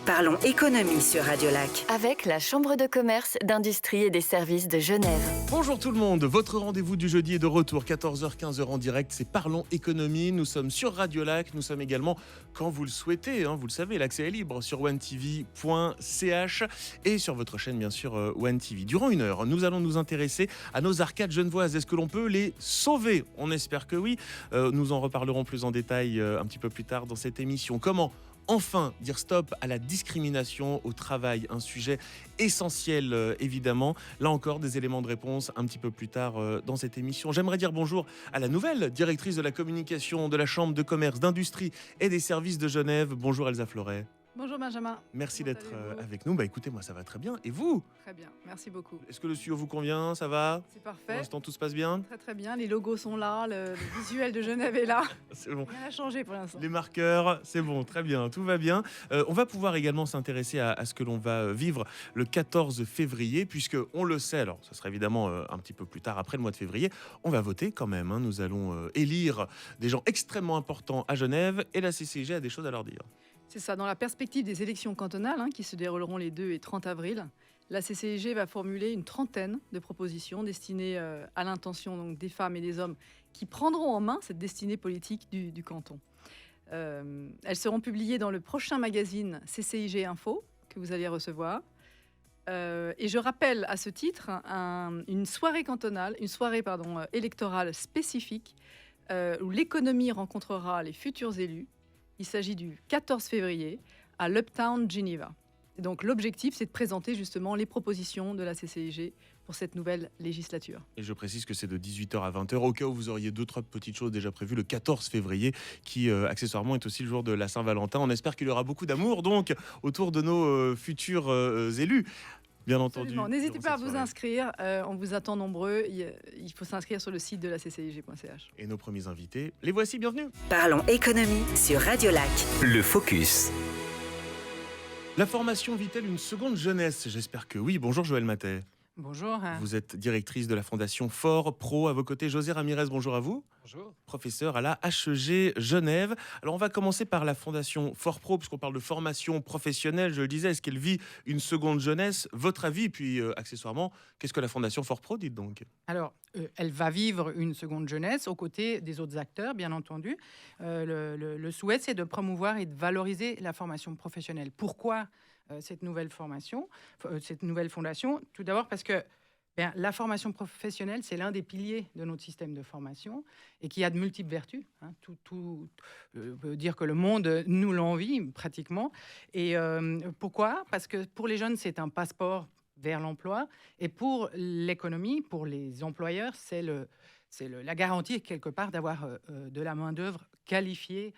Parlons économie sur Radio Lac. Avec la Chambre de commerce, d'industrie et des services de Genève. Bonjour tout le monde, votre rendez-vous du jeudi est de retour, 14h-15h en direct, c'est Parlons économie. Nous sommes sur Radio Lac, nous sommes également, quand vous le souhaitez, vous le savez, l'accès est libre sur onetv.ch et sur votre chaîne bien sûr OneTV. Durant une heure, nous allons nous intéresser à nos arcades genevoises. Est-ce que l'on peut les sauver? On espère que oui. Nous en reparlerons plus en détail un petit peu plus tard dans cette émission. Comment enfin dire stop à la discrimination au travail, un sujet essentiel évidemment. Là encore, des éléments de réponse un petit peu plus tard dans cette émission. J'aimerais dire bonjour à la nouvelle directrice de la communication de la Chambre de commerce, d'industrie et des services de Genève. Bonjour Elsa Floret. Bonjour Benjamin. Merci d'être avec nous. Écoutez, moi ça va très bien. Et vous? Très bien, merci beaucoup. Est-ce que le studio vous convient? Ça va? C'est parfait. Pour l'instant, tout se passe bien? Très très bien, les logos sont là, le visuel de Genève est là. C'est bon. Rien n'a changé pour l'instant. Les marqueurs, c'est bon, très bien, tout va bien. On va pouvoir également s'intéresser à ce que l'on va vivre le 14 février, puisque on le sait, alors ça sera évidemment un petit peu plus tard, après le mois de février, on va voter quand même. Nous allons élire des gens extrêmement importants à Genève et la CCIG a des choses à leur dire. C'est ça, dans la perspective des élections cantonales qui se dérouleront les 2 et 30 avril, la CCIG va formuler une trentaine de propositions destinées à l'intention donc, des femmes et des hommes qui prendront en main cette destinée politique du canton. Elles seront publiées dans le prochain magazine CCIG Info que vous allez recevoir. Et je rappelle à ce titre une soirée cantonale, électorale spécifique où l'économie rencontrera les futurs élus. Il s'agit du 14 février à l'Uptown Geneva. Et donc l'objectif, c'est de présenter justement les propositions de la CCIG pour cette nouvelle législature. Et je précise que c'est de 18h à 20h, au cas où vous auriez 2-3 petites choses déjà prévues, le 14 février, qui accessoirement est aussi le jour de la Saint-Valentin. On espère qu'il y aura beaucoup d'amour donc autour de nos futurs élus. Bien entendu. N'hésitez pas à vous inscrire, on vous attend nombreux. Il faut s'inscrire sur le site de la ccis.ch. Et nos premiers invités, les voici, bienvenue. Parlons économie sur Radio Lac. Le Focus. La formation vit-elle une seconde jeunesse? J'espère que oui. Bonjour Joëlle Matet. Bonjour. Vous êtes directrice de la fondation Fort Pro. À vos côtés, José Ramirez, bonjour à vous. Bonjour. Professeur à la HEG Genève. Alors on va commencer par la fondation Fort Pro, puisqu'on parle de formation professionnelle. Je le disais, est-ce qu'elle vit une seconde jeunesse? Votre avis, puis accessoirement, qu'est-ce que la fondation Fort Pro dit donc? Alors, elle va vivre une seconde jeunesse aux côtés des autres acteurs, bien entendu. Le souhait, c'est de promouvoir et de valoriser la formation professionnelle. Pourquoi cette nouvelle formation, cette nouvelle fondation? Tout d'abord parce que la formation professionnelle, c'est l'un des piliers de notre système de formation et qui a de multiples vertus. Tout veut dire que le monde nous l'envie pratiquement. Et pourquoi? Parce que pour les jeunes, c'est un passeport vers l'emploi. Et pour l'économie, pour les employeurs, c'est la garantie quelque part d'avoir de la main-d'œuvre qualifiée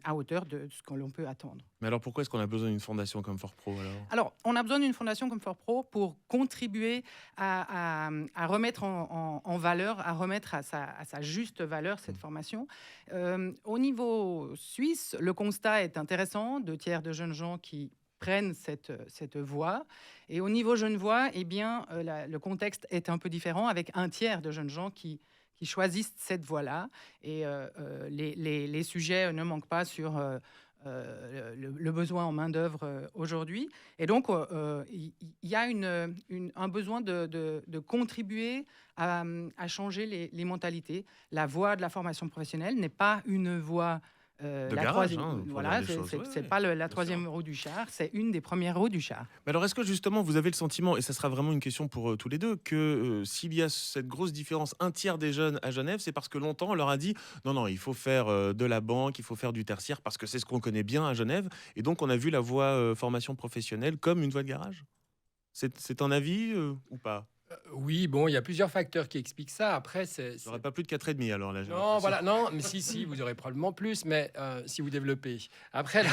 à hauteur de ce que l'on peut attendre. Mais alors pourquoi est-ce qu'on a besoin d'une fondation comme Fort Pro alors, on a besoin d'une fondation comme Fort Pro pour contribuer à remettre en valeur, à remettre à sa juste valeur cette formation. Au niveau suisse, le constat est intéressant, 2/3 de jeunes gens qui prennent cette voie. Et au niveau genevois, le contexte est un peu différent, avec 1/3 de jeunes gens qui choisissent cette voie-là. Et les sujets ne manquent pas sur le besoin en main-d'œuvre aujourd'hui. Et donc, il y a un besoin de contribuer à changer les mentalités. La voie de la formation professionnelle n'est pas une voie de garage, c'est pas la troisième roue du char, c'est une des premières roues du char. Mais alors, est-ce que justement, vous avez le sentiment, et ça sera vraiment une question pour tous les deux, que s'il y a cette grosse différence, 1/3 des jeunes à Genève, c'est parce que longtemps, on leur a dit non, il faut faire de la banque, il faut faire du tertiaire, parce que c'est ce qu'on connaît bien à Genève, et donc on a vu la voie formation professionnelle comme une voie de garage? C'est un avis ou pas? Oui, bon, il y a plusieurs facteurs qui expliquent ça. Après, il n'y aurait pas plus de 4,5 alors là. Non, mais si, vous aurez probablement plus, mais si vous développez. Après,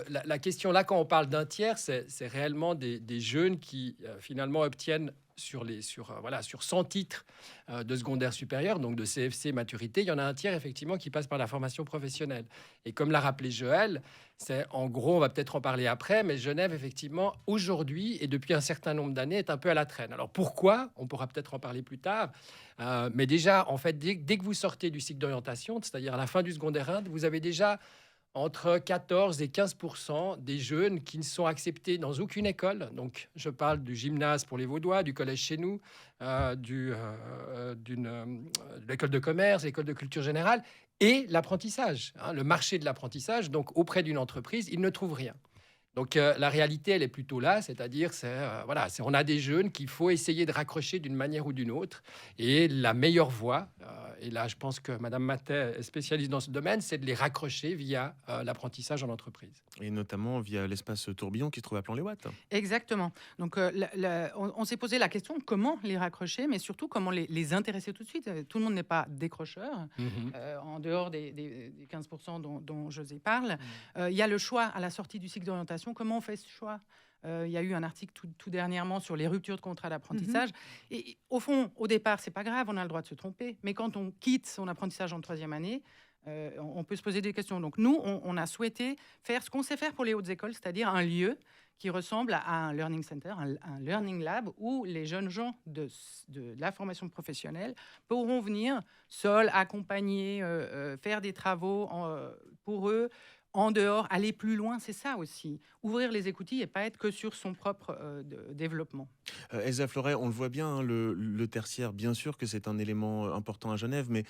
la question là, quand on parle d'1/3, c'est réellement des jeunes qui finalement obtiennent sur 100 titres de secondaire supérieur, donc de CFC maturité, il y en a 1/3 effectivement qui passe par la formation professionnelle. Et comme l'a rappelé Joël, c'est en gros, on va peut-être en parler après, mais Genève effectivement aujourd'hui et depuis un certain nombre d'années est un peu à la traîne. Alors pourquoi? On pourra peut-être en parler plus tard. Mais déjà, en fait, dès que vous sortez du cycle d'orientation, c'est-à-dire à la fin du secondaire 1, vous avez déjà entre 14 et 15% des jeunes qui ne sont acceptés dans aucune école. Donc, je parle du gymnase pour les Vaudois, du collège chez nous, de l'école de commerce, l'école de culture générale, et l'apprentissage, le marché de l'apprentissage. Donc, auprès d'une entreprise, ils ne trouvent rien. Donc, la réalité, elle est plutôt là, c'est-à-dire, on a des jeunes qu'il faut essayer de raccrocher d'une manière ou d'une autre. Et la meilleure voie, et là, je pense que Madame Matet est spécialiste dans ce domaine, c'est de les raccrocher via l'apprentissage en entreprise. Et notamment via l'espace tourbillon qui se trouve à Plan-les-Ouates. Exactement. Donc, on s'est posé la question comment les raccrocher, mais surtout comment les intéresser tout de suite. Tout le monde n'est pas décrocheur, en dehors des 15% dont José parle. Il y a le choix à la sortie du cycle d'orientation. Comment on fait ce choix ? Il y a eu un article tout dernièrement sur les ruptures de contrat d'apprentissage. Et au fond, au départ, c'est pas grave, on a le droit de se tromper. Mais quand on quitte son apprentissage en 3e année, on peut se poser des questions. Donc nous, on a souhaité faire ce qu'on sait faire pour les hautes écoles, c'est-à-dire un lieu qui ressemble à un learning center, un learning lab, où les jeunes gens de la formation professionnelle pourront venir seuls, accompagner, faire des travaux pour eux, en dehors, aller plus loin, c'est ça aussi. Ouvrir les écoutilles et pas être que sur son propre développement. Elsa Fleuret, on le voit bien, le tertiaire, bien sûr que c'est un élément important à Genève, mais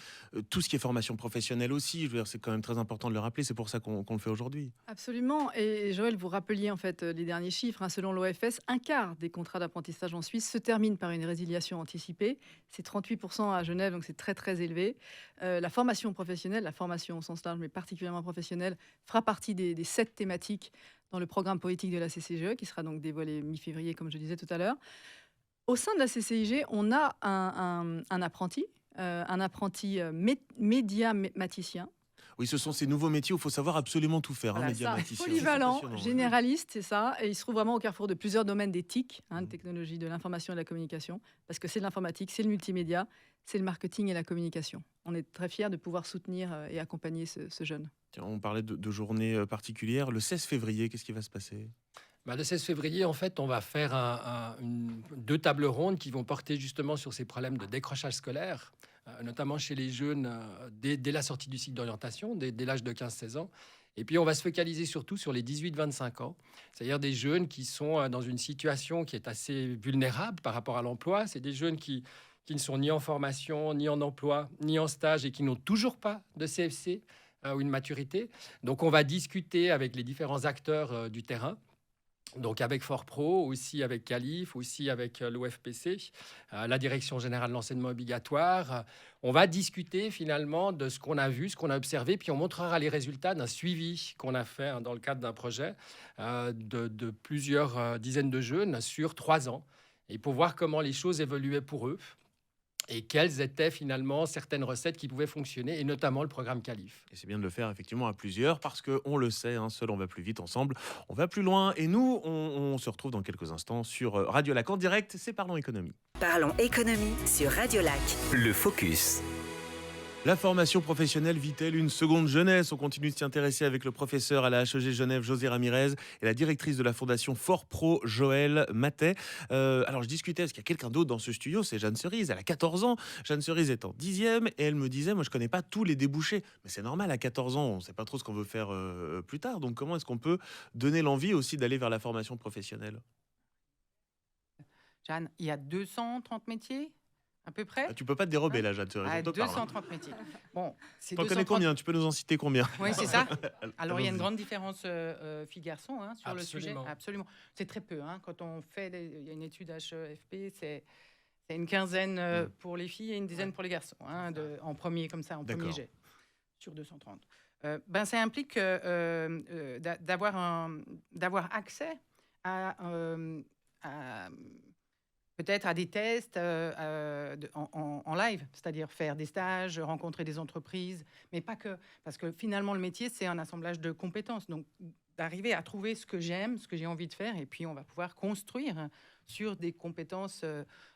tout ce qui est formation professionnelle aussi, je veux dire, c'est quand même très important de le rappeler, c'est pour ça qu'on le fait aujourd'hui. Absolument. Et Joël, vous rappeliez en fait les derniers chiffres. Selon l'OFS, un quart des contrats d'apprentissage en Suisse se terminent par une résiliation anticipée. C'est 38% à Genève, donc c'est très très élevé. La formation professionnelle, la formation au sens large, mais particulièrement professionnelle, fera partie des 7 thématiques dans le programme politique de la CCGE, qui sera donc dévoilé mi-février, comme je disais tout à l'heure. Au sein de la CCIG, on a un apprenti médiamaticien. Oui, ce sont ces nouveaux métiers où il faut savoir absolument tout faire. Voilà, Médiamaticien, polyvalent, c'est généraliste, c'est ça. Et il se trouve vraiment au carrefour de plusieurs domaines des TIC, de technologie, de l'information et de la communication, parce que c'est de l'informatique, c'est le multimédia, c'est le marketing et la communication. On est très fiers de pouvoir soutenir et accompagner ce jeune. Tiens, on parlait de journées particulières. Le 16 février, qu'est-ce qui va se passer ? Le 16 février, en fait, on va faire 2 tables rondes qui vont porter justement sur ces problèmes de décrochage scolaire, notamment chez les jeunes dès la sortie du cycle d'orientation, dès l'âge de 15-16 ans. Et puis, on va se focaliser surtout sur les 18-25 ans, c'est-à-dire des jeunes qui sont dans une situation qui est assez vulnérable par rapport à l'emploi. C'est des jeunes qui ne sont ni en formation, ni en emploi, ni en stage et qui n'ont toujours pas de CFC ou une maturité. Donc, on va discuter avec les différents acteurs du terrain. Donc avec ForPro, aussi avec Calif, aussi avec l'OFPC, la Direction Générale de l'Enseignement Obligatoire. On va discuter finalement de ce qu'on a vu, ce qu'on a observé, puis on montrera les résultats d'un suivi qu'on a fait dans le cadre d'un projet de plusieurs dizaines de jeunes sur 3 ans, et pour voir comment les choses évoluaient pour eux et quelles étaient finalement certaines recettes qui pouvaient fonctionner, et notamment le programme Calif. Et c'est bien de le faire effectivement à plusieurs, parce qu'on le sait, seul on va plus vite, ensemble on va plus loin. Et nous, on se retrouve dans quelques instants sur Radio Lac en direct, c'est Parlons Économie. Parlons Économie sur Radio Lac. Le Focus. La formation professionnelle vit-elle une seconde jeunesse ? On continue de s'y intéresser avec le professeur à la HEG Genève, José Ramirez, et la directrice de la fondation ForPro, Joël Matet. Alors je discutais, parce qu'il y a quelqu'un d'autre dans ce studio, c'est Jeanne Cerise, elle a 14 ans. Jeanne Cerise est en 10e, et elle me disait, moi je connais pas tous les débouchés. Mais c'est normal, à 14 ans, on sait pas trop ce qu'on veut faire plus tard. Donc comment est-ce qu'on peut donner l'envie aussi d'aller vers la formation professionnelle ? Jeanne, il y a 230 métiers à peu près. Tu peux pas te dérober là, Jeanne Cerise. 230 métiers. Bon, c'est t'en connais combien ? Tu peux nous en citer combien ? Oui, c'est ça. Alors, il y a une grande différence filles-garçons sur le sujet. Absolument. C'est très peu. Quand on fait, il y a une étude HEFP, c'est une quinzaine pour les filles et une dizaine pour les garçons, en premier, comme ça, en premier jet, sur 230. Ça implique d'avoir accès à peut-être à des tests en live, c'est-à-dire faire des stages, rencontrer des entreprises, mais pas que. Parce que finalement, le métier, c'est un assemblage de compétences. Donc, d'arriver à trouver ce que j'aime, ce que j'ai envie de faire, et puis on va pouvoir construire sur des compétences,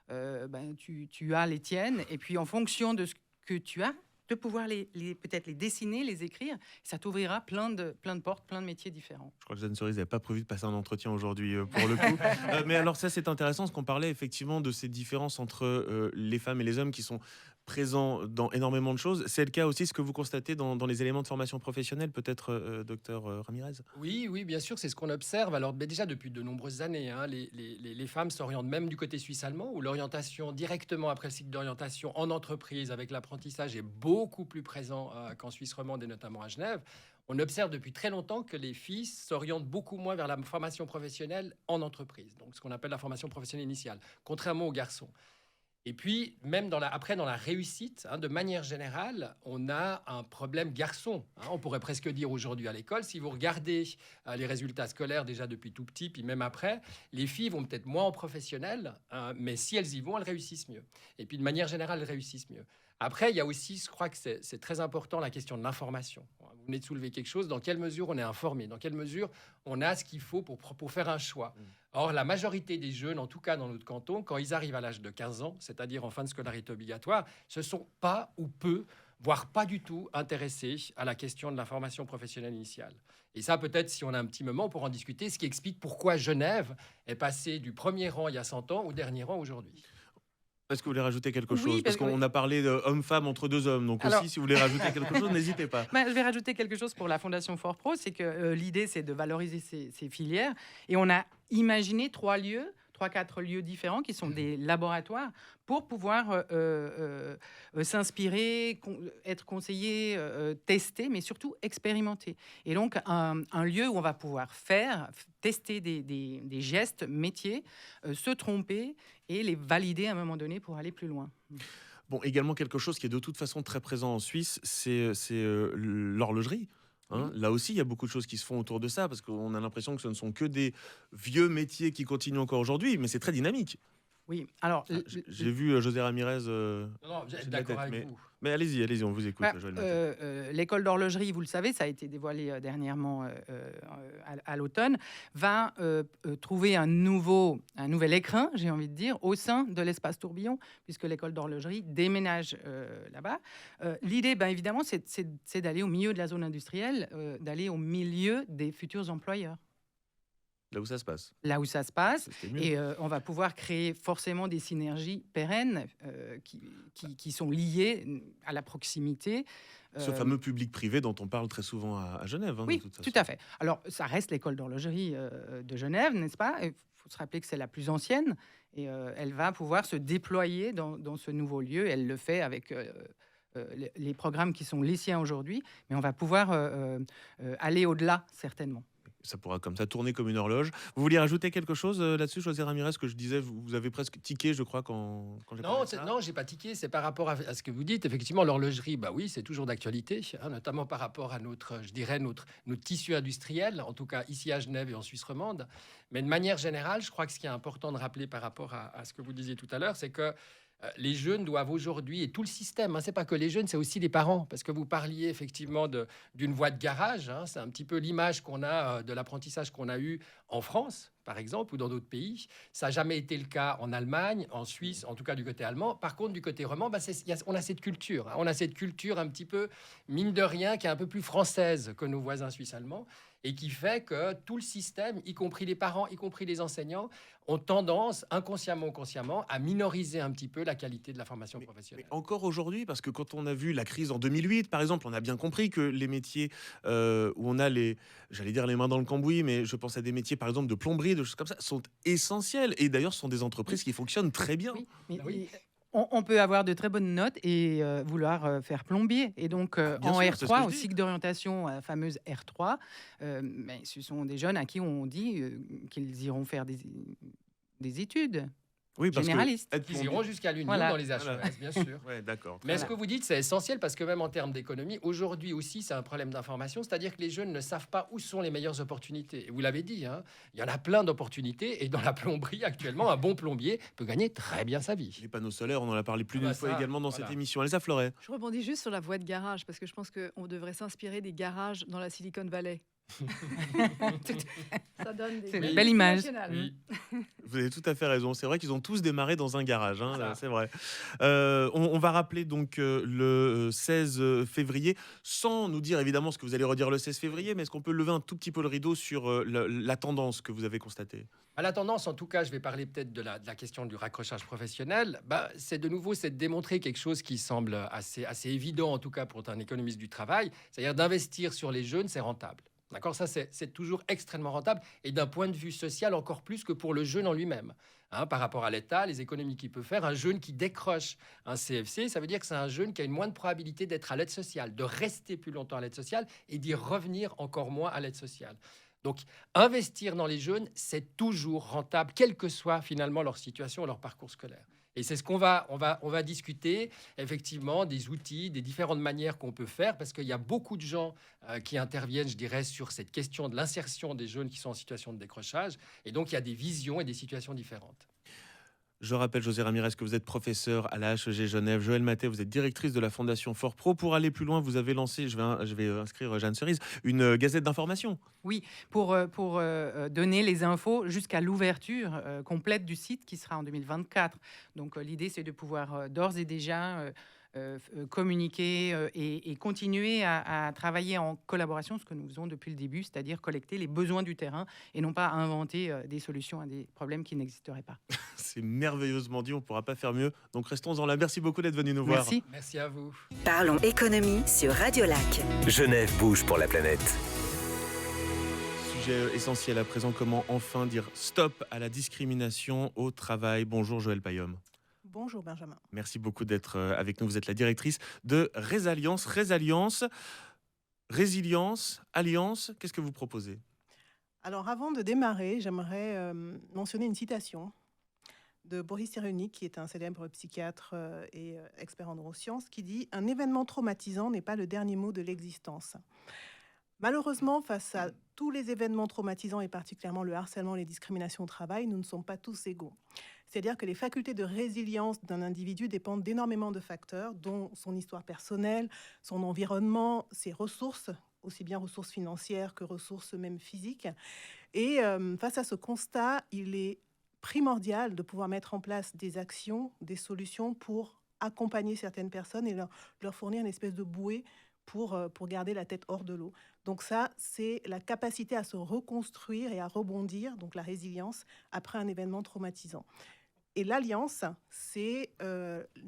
tu as les tiennes, et puis en fonction de ce que tu as, de pouvoir peut-être les dessiner, les écrire, ça t'ouvrira plein de portes, plein de métiers différents. Je crois que Jeanne Cerise n'avait pas prévu de passer un entretien aujourd'hui pour le coup. Mais alors ça, c'est intéressant, parce qu'on parlait effectivement de ces différences entre les femmes et les hommes qui sont présent dans énormément de choses. C'est le cas aussi, ce que vous constatez dans les éléments de formation professionnelle, peut-être, docteur Ramirez? Oui, oui, bien sûr, c'est ce qu'on observe. Alors, déjà depuis de nombreuses années, hein, les femmes s'orientent même du côté suisse-allemand, où l'orientation directement après le cycle d'orientation en entreprise avec l'apprentissage est beaucoup plus présent qu'en Suisse romande et notamment à Genève. On observe depuis très longtemps que les filles s'orientent beaucoup moins vers la formation professionnelle en entreprise, donc ce qu'on appelle la formation professionnelle initiale, contrairement aux garçons. Et puis, même dans la réussite, hein, de manière générale, on a un problème garçon. Hein, on pourrait presque dire aujourd'hui à l'école, si vous regardez les résultats scolaires déjà depuis tout petit, puis même après, les filles vont peut-être moins en professionnel, hein, mais si elles y vont, elles réussissent mieux. Et puis, de manière générale, elles réussissent mieux. Après, il y a aussi, je crois que c'est très important, la question de l'information. Vous venez de soulever quelque chose, dans quelle mesure on est informé, dans quelle mesure on a ce qu'il faut pour faire un choix. Or, la majorité des jeunes, en tout cas dans notre canton, quand ils arrivent à l'âge de 15 ans, c'est-à-dire en fin de scolarité obligatoire, se sont pas ou peu, voire pas du tout intéressés à la question de la formation professionnelle initiale. Et ça, peut-être, si on a un petit moment, pour en discuter, ce qui explique pourquoi Genève est passée du premier rang il y a 100 ans au dernier rang aujourd'hui. Est-ce que vous voulez rajouter quelque chose? Oui, Parce qu'on a parlé d'homme-femme entre deux hommes. Donc Alors- aussi, si vous voulez rajouter quelque chose, n'hésitez pas. Je vais rajouter quelque chose pour la Fondation Fort Pro, c'est que l'idée, c'est de valoriser ces filières. Et on a imaginé 3-4 lieux différents qui sont des laboratoires pour pouvoir s'inspirer, être conseillé, tester, mais surtout expérimenter. Et donc, un lieu où on va pouvoir tester des gestes métiers, se tromper et les valider à un moment donné pour aller plus loin. Bon, également quelque chose qui est de toute façon très présent en Suisse, c'est l'horlogerie. Hein. Là aussi, il y a beaucoup de choses qui se font autour de ça, parce qu'on a l'impression que ce ne sont que des vieux métiers qui continuent encore aujourd'hui, mais c'est très dynamique. Oui, alors... J'ai vu José Ramirez... Non, j'ai de la d'accord tête, avec vous. Mais allez-y, on vous écoute. Joël Matin. L'école d'horlogerie, vous le savez, ça a été dévoilé dernièrement à l'automne, va trouver un nouvel écrin, j'ai envie de dire, au sein de l'espace tourbillon, puisque l'école d'horlogerie déménage là-bas. L'idée, évidemment, c'est d'aller au milieu de la zone industrielle, d'aller au milieu des futurs employeurs. Là où ça se passe. Là où ça se passe. C'était mieux. Et on va pouvoir créer forcément des synergies pérennes qui sont liées à la proximité. Ce fameux public-privé dont on parle très souvent à Genève. Hein, Oui, de toute façon. tout à fait. Alors, ça reste l'école d'horlogerie de Genève, n'est-ce pas? Il faut se rappeler que c'est la plus ancienne et elle va pouvoir se déployer dans ce nouveau lieu. Elle le fait avec... les programmes qui sont les siens aujourd'hui, mais on va pouvoir aller au-delà, certainement. Ça pourra comme ça tourner comme une horloge. Vous vouliez rajouter quelque chose là-dessus, José Ramirez, que je disais, vous avez presque tiqué, je crois, quand j'ai parlé de ça. Non, j'ai pas tiqué. C'est par rapport à ce que vous dites. Effectivement, l'horlogerie, oui, c'est toujours d'actualité, hein, notamment par rapport à notre tissu industriel, en tout cas ici à Genève et en Suisse romande. Mais de manière générale, je crois que ce qui est important de rappeler par rapport à ce que vous disiez tout à l'heure, c'est que les jeunes doivent aujourd'hui, et tout le système, hein, c'est pas que les jeunes, c'est aussi les parents, parce que vous parliez effectivement d'une voie de garage, hein, c'est un petit peu l'image qu'on a de l'apprentissage qu'on a eu en France, par exemple, ou dans d'autres pays. Ça n'a jamais été le cas en Allemagne, en Suisse, en tout cas du côté allemand. Par contre, du côté roman, on a cette culture. Hein, on a cette culture un petit peu, mine de rien, qui est un peu plus française que nos voisins suisses-allemands, et qui fait que tout le système, y compris les parents, y compris les enseignants, ont tendance, inconsciemment ou consciemment, à minoriser un petit peu la qualité de la formation professionnelle. Mais encore aujourd'hui, parce que quand on a vu la crise en 2008, par exemple, on a bien compris que les métiers où on a j'allais dire les mains dans le cambouis, mais je pense à des métiers, par exemple, de plomberie, de choses comme ça, sont essentiels. Et d'ailleurs, ce sont des entreprises qui fonctionnent très bien. Oui, mais Oui. on peut avoir de très bonnes notes et vouloir faire plombier. Et donc, bien en sûr, c'est ce que R3, je au dis. cycle d'orientation, la fameuse R3, ce sont des jeunes à qui on dit qu'ils iront faire des études Oui, parce que généralistes. être Ils plombier- iront jusqu'à l'Union Voilà. dans les HES, Voilà. bien sûr. Ouais, d'accord. Mais Voilà. ce que vous dites, c'est essentiel parce que même en termes d'économie, aujourd'hui aussi, c'est un problème d'information, c'est-à-dire que les jeunes ne savent pas où sont les meilleures opportunités. Et vous l'avez dit, hein, il y en a plein d'opportunités et dans la plomberie actuellement, un bon plombier peut gagner très bien sa vie. Les panneaux solaires, on en a parlé plus Ah d'une bah fois ça, également dans voilà. cette émission. Elsa Fleuret. Je rebondis juste sur la voie de garage, parce que je pense qu'on devrait s'inspirer des garages dans la Silicon Valley. Ça Ça donne des C'est une belles belle image. nationales. Oui. Vous avez tout à fait raison. C'est vrai qu'ils ont tous démarré dans un garage, hein, Voilà. c'est vrai. On va rappeler donc le 16 février, sans nous dire évidemment ce que vous allez redire le 16 février, mais est-ce qu'on peut lever un tout petit peu le rideau sur la tendance que vous avez constatée? À la tendance, en tout cas, je vais parler peut-être de la question du raccrochage professionnel. C'est de nouveau, c'est de démontrer quelque chose qui semble assez évident, en tout cas pour un économiste du travail, c'est-à-dire d'investir sur les jeunes, c'est rentable. D'accord, ça c'est toujours extrêmement rentable et d'un point de vue social encore plus que pour le jeune en lui-même. Hein, par rapport à l'État, les économies qu'il peut faire, un jeune qui décroche un CFC, ça veut dire que c'est un jeune qui a une moindre probabilité d'être à l'aide sociale, de rester plus longtemps à l'aide sociale et d'y revenir encore moins à l'aide sociale. Donc, investir dans les jeunes, c'est toujours rentable, quelle que soit finalement leur situation, leur parcours scolaire. Et c'est ce qu'on va discuter, effectivement, des outils, des différentes manières qu'on peut faire, parce qu'il y a beaucoup de gens qui interviennent, je dirais, sur cette question de l'insertion des jeunes qui sont en situation de décrochage. Et donc, il y a des visions et des situations différentes. Je rappelle, José Ramirez, que vous êtes professeur à la HEG Genève. Joëlle Mathé, vous êtes directrice de la Fondation Fort Pro. Pour aller plus loin, vous avez lancé, je vais inscrire Jeanne Cerise, une gazette d'information. Oui, pour donner les infos jusqu'à l'ouverture complète du site qui sera en 2024. Donc l'idée, c'est de pouvoir d'ores et déjà communiquer et continuer à travailler en collaboration, ce que nous faisons depuis le début, c'est-à-dire collecter les besoins du terrain et non pas inventer des solutions à des problèmes qui n'existeraient pas. C'est merveilleusement dit, on ne pourra pas faire mieux. Donc restons-en là. Merci beaucoup d'être venu nous voir. Merci. Merci à vous. Parlons économie sur Radio Lac. Genève bouge pour la planète. Sujet essentiel à présent, comment enfin dire stop à la discrimination au travail. Bonjour Joëlle Payom. Bonjour Benjamin. Merci beaucoup d'être avec nous. Vous êtes la directrice de Résalience. Résilience, Alliance, qu'est-ce que vous proposez? Alors avant de démarrer, j'aimerais mentionner une citation de Boris Cyrulnik, qui est un célèbre psychiatre et expert en neurosciences, qui dit « Un événement traumatisant n'est pas le dernier mot de l'existence ». Malheureusement, face à tous les événements traumatisants et particulièrement le harcèlement et les discriminations au travail, nous ne sommes pas tous égaux. C'est-à-dire que les facultés de résilience d'un individu dépendent d'énormément de facteurs, dont son histoire personnelle, son environnement, ses ressources, aussi bien ressources financières que ressources même physiques. Et face à ce constat, il est primordial de pouvoir mettre en place des actions, des solutions pour accompagner certaines personnes et leur fournir une espèce de bouée pour garder la tête hors de l'eau. Donc ça, c'est la capacité à se reconstruire et à rebondir, donc la résilience, après un événement traumatisant. Et l'alliance, c'est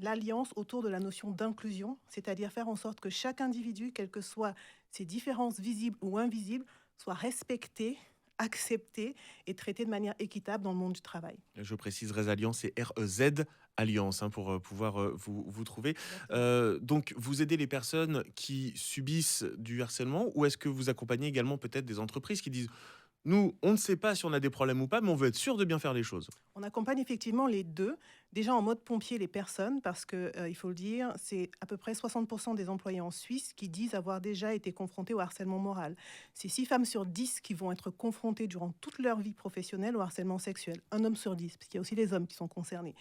l'alliance autour de la notion d'inclusion, c'est-à-dire faire en sorte que chaque individu, quelles que soient ses différences visibles ou invisibles, soit respecté, accepté et traité de manière équitable dans le monde du travail. Je précise, Résalience, c'est REZ Alliance, hein, pour pouvoir vous trouver. Donc, vous aidez les personnes qui subissent du harcèlement, ou est-ce que vous accompagnez également peut-être des entreprises qui disent « Nous, on ne sait pas si on a des problèmes ou pas, mais on veut être sûr de bien faire les choses ». On accompagne effectivement les deux. Déjà en mode pompier les personnes, parce que il faut le dire, c'est à peu près 60% des employés en Suisse qui disent avoir déjà été confrontés au harcèlement moral. C'est 6 femmes sur 10 qui vont être confrontées durant toute leur vie professionnelle au harcèlement sexuel. Un homme sur 10, parce qu'il y a aussi les hommes qui sont concernés.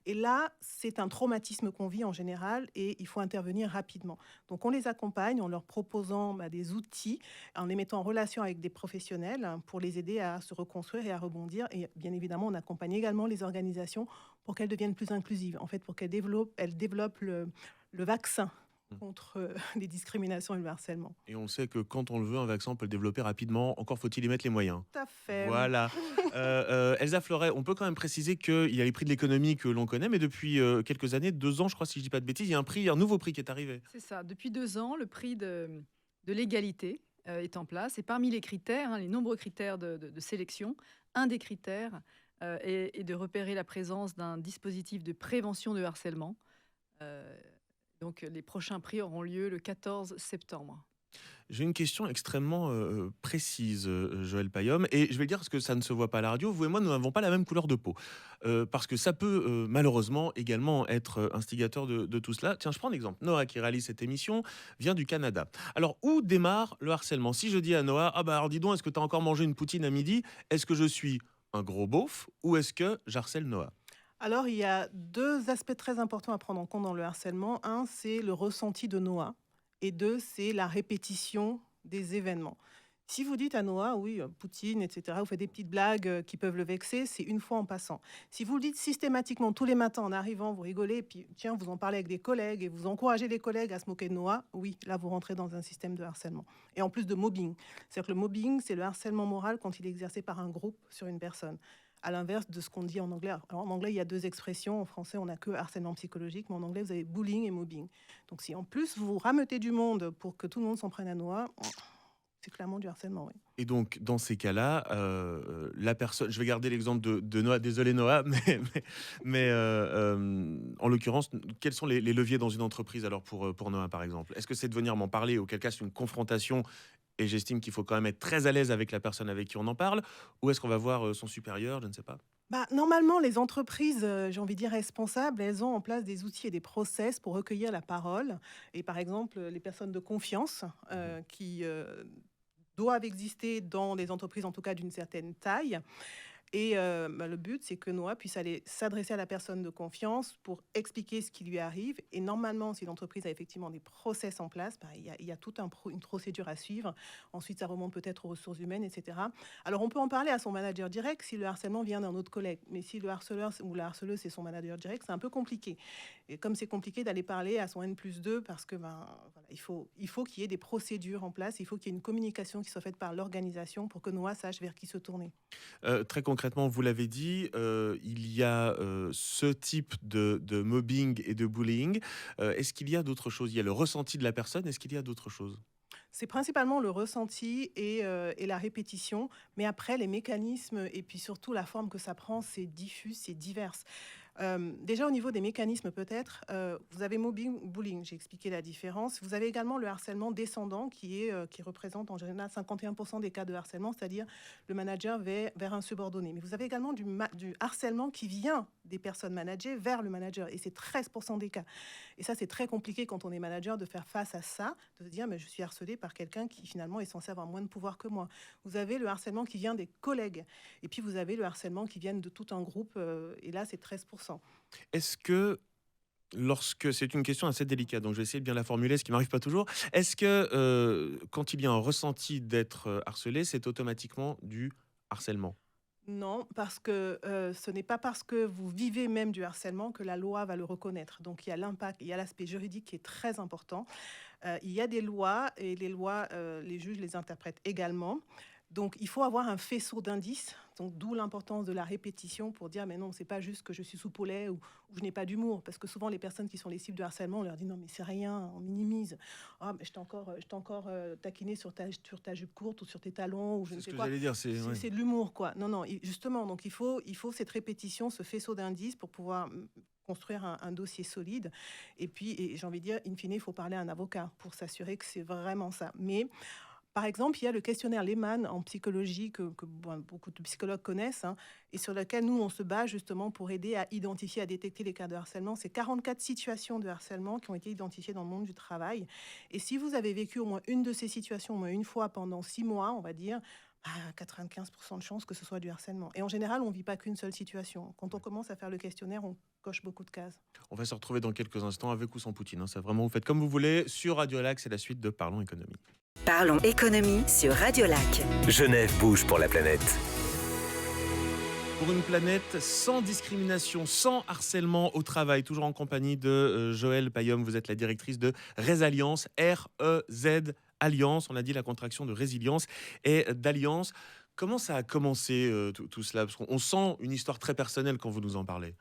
Et là, c'est un traumatisme qu'on vit en général et il faut intervenir rapidement. Donc, on les accompagne en leur proposant des outils, en les mettant en relation avec des professionnels pour les aider à se reconstruire et à rebondir. Et bien évidemment, on accompagne également les organisations pour qu'elles deviennent plus inclusives, en fait, pour qu'elles développent le vaccin contre les discriminations et le harcèlement. Et on sait que quand on le veut, un vaccin, on peut le développer rapidement. Encore faut-il y mettre les moyens. Tout à fait. Voilà. Elsa Fleuret, on peut quand même préciser qu'il y a les prix de l'économie que l'on connaît, mais depuis quelques années, 2 ans, je crois, si je ne dis pas de bêtises, il y a un nouveau prix qui est arrivé. C'est ça. Depuis 2 ans, le prix de l'égalité est en place. Et parmi les critères, les nombreux critères de sélection, un des critères est de repérer la présence d'un dispositif de prévention de harcèlement. Donc, les prochains prix auront lieu le 14 septembre. J'ai une question extrêmement précise, Joëlle Payom, et je vais le dire parce que ça ne se voit pas à la radio. Vous et moi, nous n'avons pas la même couleur de peau, parce que ça peut malheureusement également être instigateur de tout cela. Tiens, je prends un exemple. Noah, qui réalise cette émission, vient du Canada. Alors, où démarre le harcèlement? Si je dis à Noah, ah bah alors dis donc, est-ce que tu as encore mangé une poutine à midi? Est-ce que je suis un gros beauf ou est-ce que j'harcèle Noah? Alors, il y a 2 aspects très importants à prendre en compte dans le harcèlement. Un, c'est le ressenti de Noah. Et 2, c'est la répétition des événements. Si vous dites à Noah, oui, Poutine, etc., vous faites des petites blagues qui peuvent le vexer, c'est une fois en passant. Si vous le dites systématiquement tous les matins en arrivant, vous rigolez, et puis tiens, vous en parlez avec des collègues et vous encouragez les collègues à se moquer de Noah, oui, là, vous rentrez dans un système de harcèlement. Et en plus de mobbing. C'est-à-dire que le mobbing, c'est le harcèlement moral quand il est exercé par un groupe sur une personne. À l'inverse de ce qu'on dit en anglais. Alors, en anglais, il y a deux expressions. En français, on n'a que harcèlement psychologique, mais en anglais, vous avez bullying et mobbing. Donc, si en plus vous rameutez du monde pour que tout le monde s'en prenne à Noah, c'est clairement du harcèlement, oui. Et donc, dans ces cas-là, la personne, je vais garder l'exemple de Noah, désolé Noah, en l'occurrence, quels sont les leviers dans une entreprise alors pour Noah, par exemple? Est-ce que c'est de venir m'en parler, auquel cas c'est une confrontation, et j'estime qu'il faut quand même être très à l'aise avec la personne avec qui on en parle, ou est-ce qu'on va voir son supérieur, je ne sais pas? Bah, normalement, les entreprises, j'ai envie de dire responsables, elles ont en place des outils et des process pour recueillir la parole. Et par exemple, les personnes de confiance qui doivent exister dans des entreprises, en tout cas d'une certaine taille. Et le but, c'est que Noah puisse aller s'adresser à la personne de confiance pour expliquer ce qui lui arrive. Et normalement, si l'entreprise a effectivement des process en place, bah, il y a toute une procédure à suivre. Ensuite, ça remonte peut-être aux ressources humaines, etc. Alors, on peut en parler à son manager direct si le harcèlement vient d'un autre collègue. Mais si le harceleur ou la harceleuse, c'est son manager direct, c'est un peu compliqué. Et comme c'est compliqué d'aller parler à son N+2, parce que voilà, il faut qu'il y ait des procédures en place, il faut qu'il y ait une communication qui soit faite par l'organisation pour que Noah sache vers qui se tourner. Très concrètement, vous l'avez dit, il y a ce type de mobbing et de bullying. Est-ce qu'il y a d'autres choses? Il y a le ressenti de la personne. Est-ce qu'il y a d'autres choses? C'est principalement le ressenti et la répétition, mais après, les mécanismes et puis surtout la forme que ça prend, c'est diffus, c'est divers. Déjà au niveau des mécanismes peut-être, vous avez mobbing, bullying, j'ai expliqué la différence. Vous avez également le harcèlement descendant qui représente en général 51% des cas de harcèlement, c'est-à-dire le manager vers un subordonné. Mais vous avez également du harcèlement qui vient des personnes managées vers le manager et c'est 13% des cas. Et ça c'est très compliqué quand on est manager de faire face à ça, de se dire mais je suis harcelé par quelqu'un qui finalement est censé avoir moins de pouvoir que moi. Vous avez le harcèlement qui vient des collègues et puis vous avez le harcèlement qui vient de tout un groupe et là c'est 13%. Est-ce que, lorsque c'est une question assez délicate, donc je vais essayer de bien la formuler, ce qui m'arrive pas toujours. Est-ce que quand il y a un ressenti d'être harcelé, c'est automatiquement du harcèlement? Non, parce que ce n'est pas parce que vous vivez même du harcèlement que la loi va le reconnaître. Donc il y a l'impact, il y a l'aspect juridique qui est très important. Il y a des lois et les lois, les juges les interprètent également. Donc il faut avoir un faisceau d'indices, donc d'où l'importance de la répétition pour dire mais non, c'est pas juste que je suis sous lait ou je n'ai pas d'humour, parce que souvent les personnes qui sont les cibles de harcèlement, on leur dit non mais c'est rien, on minimise. Ah mais je t'ai encore taquiné sur ta jupe courte ou sur tes talons ou je C'est ne ce sais que quoi. j'allais dire. C'est ouais. C'est de l'humour quoi. Non, justement, donc il faut cette répétition, ce faisceau d'indices pour pouvoir construire un dossier solide. Et puis, et j'ai envie de dire, in fine, il faut parler à un avocat pour s'assurer que c'est vraiment ça. Mais par exemple, il y a le questionnaire Lehman en psychologie que beaucoup de psychologues connaissent et sur lequel nous, on se base justement pour aider à identifier, à détecter les cas de harcèlement. C'est 44 situations de harcèlement qui ont été identifiées dans le monde du travail. Et si vous avez vécu au moins une de ces situations, au moins une fois pendant 6 mois, on va dire, 95% de chances que ce soit du harcèlement. Et en général, on ne vit pas qu'une seule situation. Quand on commence à faire le questionnaire, on coche beaucoup de cases. On va se retrouver dans quelques instants avec ou sans Poutine. Hein. Ça vraiment, vous faites comme vous voulez. Sur Radio Lac, c'est la suite de Parlons Économie. Parlons économie sur Radio Lac. Genève bouge pour la planète. Pour une planète sans discrimination, sans harcèlement au travail, toujours en compagnie de Joëlle Payom. Vous êtes la directrice de Résalience, R-E-Z Alliance. On a dit la contraction de résilience et d'alliance. Comment ça a commencé tout cela? Parce qu'on sent une histoire très personnelle quand vous nous en parlez.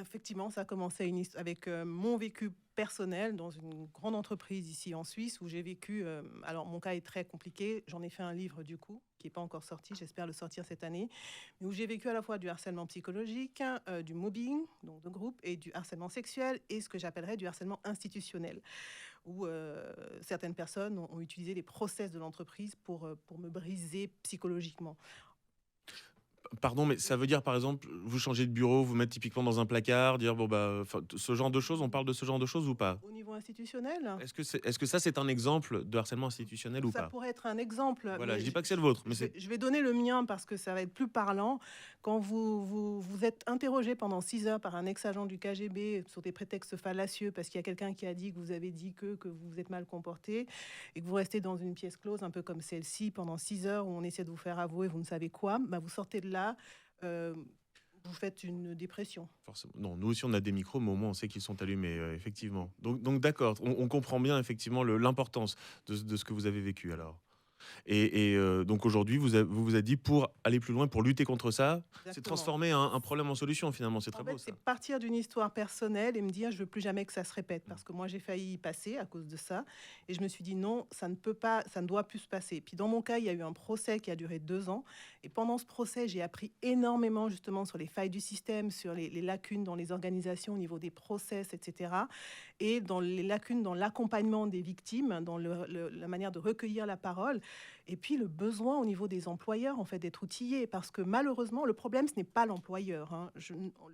Effectivement, ça a commencé avec mon vécu personnel dans une grande entreprise ici en Suisse où j'ai vécu, alors mon cas est très compliqué, j'en ai fait un livre du coup, qui n'est pas encore sorti, j'espère le sortir cette année, mais où j'ai vécu à la fois du harcèlement psychologique, du mobbing, donc de groupe, et du harcèlement sexuel, et ce que j'appellerais du harcèlement institutionnel, où certaines personnes ont utilisé les process de l'entreprise pour me briser psychologiquement. Pardon, mais ça veut dire, par exemple, vous changez de bureau, vous mettre typiquement dans un placard, dire, ce genre de choses, on parle de ce genre de choses ou pas? Au niveau institutionnel. Est-ce que ça, c'est un exemple de harcèlement institutionnel ou Ça pas? pourrait être un exemple. Voilà, mais je dis pas que c'est le vôtre, mais je vais donner le mien parce que ça va être plus parlant. Quand vous êtes interrogé pendant 6 heures par un ex-agent du KGB sur des prétextes fallacieux parce qu'il y a quelqu'un qui a dit que vous avez dit que vous vous êtes mal comporté et que vous restez dans une pièce close un peu comme celle-ci pendant 6 heures où on essaie de vous faire avouer vous ne savez quoi, bah vous sortez de là, vous faites une dépression. forcément. Non, nous aussi, on a des micros, mais au moins, on sait qu'ils sont allumés, effectivement. Donc d'accord, on comprend bien, effectivement, l'importance de ce que vous avez vécu, alors. Donc aujourd'hui, vous vous êtes dit, pour aller plus loin, pour lutter contre ça, c'est Exactement. transformer un problème en solution, finalement. C'est très En beau, fait, ça. c'est partir d'une histoire personnelle et me dire je veux plus jamais que ça se répète parce que moi j'ai failli y passer à cause de ça et je me suis dit non, ça ne peut pas, ça ne doit plus se passer. Puis dans mon cas, il y a eu un procès qui a duré 2 ans et pendant ce procès, j'ai appris énormément justement sur les failles du système, sur les lacunes dans les organisations au niveau des process, etc. Et dans les lacunes dans l'accompagnement des victimes, dans la manière de recueillir la parole. Et puis le besoin au niveau des employeurs en fait d'être outillés parce que malheureusement le problème ce n'est pas l'employeur.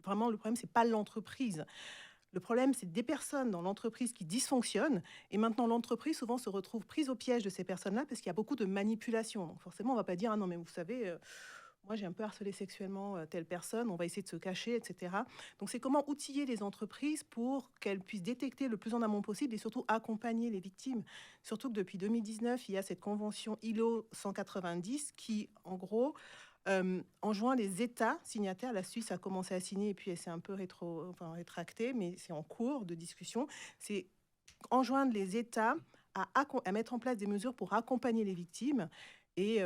Vraiment le problème c'est pas l'entreprise. Le problème c'est des personnes dans l'entreprise qui dysfonctionnent et maintenant l'entreprise souvent se retrouve prise au piège de ces personnes-là parce qu'il y a beaucoup de manipulation. Donc forcément on va pas dire ah non mais vous savez moi j'ai un peu harcelé sexuellement telle personne, on va essayer de se cacher, etc. Donc c'est comment outiller les entreprises pour qu'elles puissent détecter le plus en amont possible et surtout accompagner les victimes. Surtout que depuis 2019, il y a cette convention ILO 190 qui, en gros, enjoint les États signataires. La Suisse a commencé à signer et puis elle s'est un peu rétractée, mais c'est en cours de discussion. C'est enjoindre les États à mettre en place des mesures pour accompagner les victimes. Et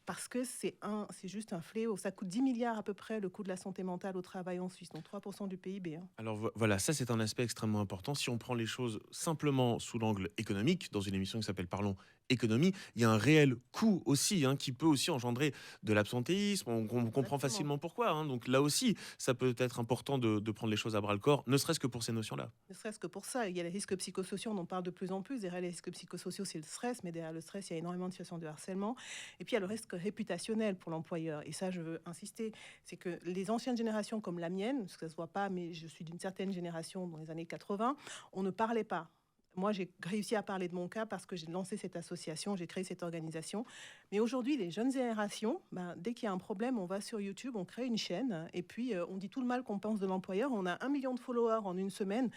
parce que c'est juste un fléau. Ça coûte 10 milliards à peu près le coût de la santé mentale au travail en Suisse, donc 3% du PIB. Alors voilà, ça c'est un aspect extrêmement important. Si on prend les choses simplement sous l'angle économique, dans une émission qui s'appelle Parlons économie, il y a un réel coût aussi, qui peut aussi engendrer de l'absentéisme. On comprend Exactement. facilement pourquoi. Donc là aussi, ça peut être important de prendre les choses à bras le corps, ne serait-ce que pour ces notions-là. Ne serait-ce que pour ça, il y a les risques psychosociaux, on en parle de plus en plus. Derrière les risques psychosociaux, c'est le stress, mais derrière le stress, il y a énormément de situations de harcèlement. Et puis, il y a le risque réputationnel pour l'employeur. Et ça, je veux insister, c'est que les anciennes générations comme la mienne, parce que ça ne se voit pas, mais je suis d'une certaine génération dans les années 80, on ne parlait pas. Moi, j'ai réussi à parler de mon cas parce que j'ai lancé cette association, j'ai créé cette organisation. Mais aujourd'hui, les jeunes générations, dès qu'il y a un problème, on va sur YouTube, on crée une chaîne et puis on dit tout le mal qu'on pense de l'employeur. On a 1 million de followers en une semaine.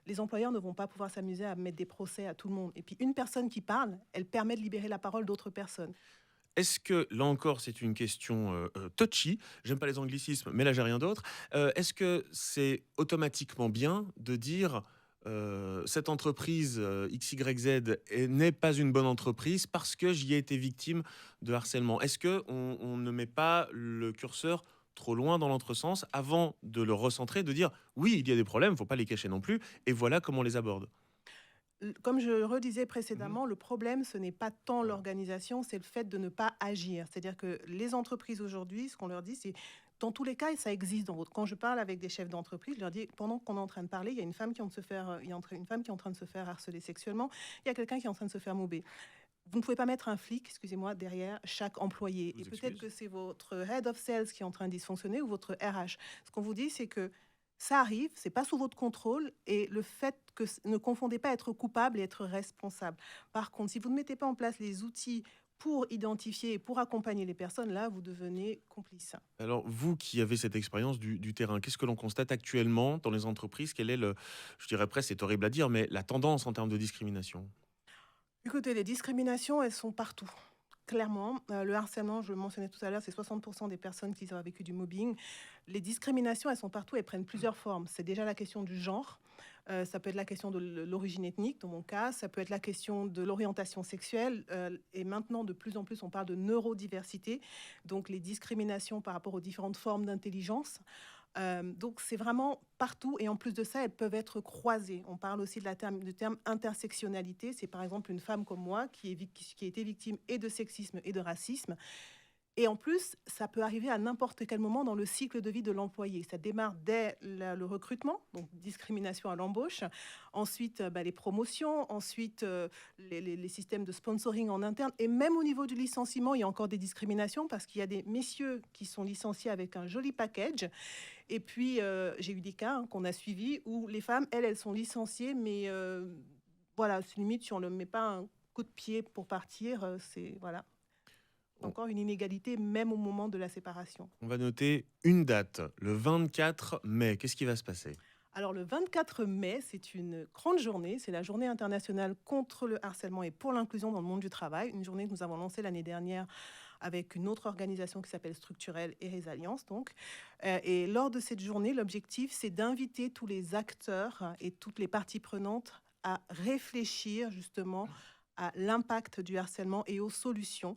Les employeurs ne vont pas pouvoir s'amuser à mettre des procès à tout le monde. Et puis une personne qui parle, elle permet de libérer la parole d'autres personnes. Est-ce que, là encore, c'est une question touchy, j'aime pas les anglicismes, mais là, j'ai rien d'autre. Est-ce que c'est automatiquement bien de dire cette entreprise XYZ n'est pas une bonne entreprise parce que j'y ai été victime de harcèlement? Est-ce qu'on ne met pas le curseur trop loin dans l'entresens avant de le recentrer, de dire oui, il y a des problèmes, il ne faut pas les cacher non plus, et voilà comment on les aborde? Comme je redisais précédemment, le problème, ce n'est pas tant l'organisation, c'est le fait de ne pas agir. C'est-à-dire que les entreprises aujourd'hui, ce qu'on leur dit, c'est dans tous les cas, et ça existe dans votre. Quand je parle avec des chefs d'entreprise, je leur dis pendant qu'on est en train de parler, il y a une femme qui est en train de se faire harceler sexuellement, il y a quelqu'un qui est en train de se faire mober. Vous ne pouvez pas mettre un flic, excusez-moi, derrière chaque employé. Et peut-être que c'est votre head of sales qui est en train de dysfonctionner ou votre RH. Ce qu'on vous dit, c'est que ça arrive, c'est pas sous votre contrôle et le fait que ne confondez pas être coupable et être responsable. Par contre, si vous ne mettez pas en place les outils pour identifier et pour accompagner les personnes, là, vous devenez complice. Alors, vous qui avez cette expérience du terrain, qu'est-ce que l'on constate actuellement dans les entreprises? Quelle est je dirais presque, c'est horrible à dire, mais la tendance en termes de discrimination? Écoutez, les discriminations, elles sont partout. Clairement, le harcèlement, je le mentionnais tout à l'heure, c'est 60% des personnes qui ont vécu du mobbing. Les discriminations, elles sont partout, elles prennent plusieurs formes. C'est déjà la question du genre, ça peut être la question de l'origine ethnique, dans mon cas, ça peut être la question de l'orientation sexuelle, et maintenant, de plus en plus, on parle de neurodiversité, donc les discriminations par rapport aux différentes formes d'intelligence. Donc c'est vraiment partout et en plus de ça, elles peuvent être croisées. On parle aussi du terme intersectionnalité. C'est par exemple une femme comme moi qui a été victime et de sexisme et de racisme. Et en plus, ça peut arriver à n'importe quel moment dans le cycle de vie de l'employé. Ça démarre dès le recrutement, donc discrimination à l'embauche. Ensuite, les promotions. Ensuite, les systèmes de sponsoring en interne. Et même au niveau du licenciement, il y a encore des discriminations parce qu'il y a des messieurs qui sont licenciés avec un joli package. Et puis, j'ai eu des cas qu'on a suivis où les femmes, elles sont licenciées, mais voilà, c'est limite si on ne met pas un coup de pied pour partir, c'est voilà. Encore une inégalité, même au moment de la séparation. On va noter une date, le 24 mai. Qu'est-ce qui va se passer ? Alors, le 24 mai, c'est une grande journée. C'est la journée internationale contre le harcèlement et pour l'inclusion dans le monde du travail. Une journée que nous avons lancée l'année dernière avec une autre organisation qui s'appelle Structurelle et Résilience. Et lors de cette journée, l'objectif, c'est d'inviter tous les acteurs et toutes les parties prenantes à réfléchir justement à l'impact du harcèlement et aux solutions.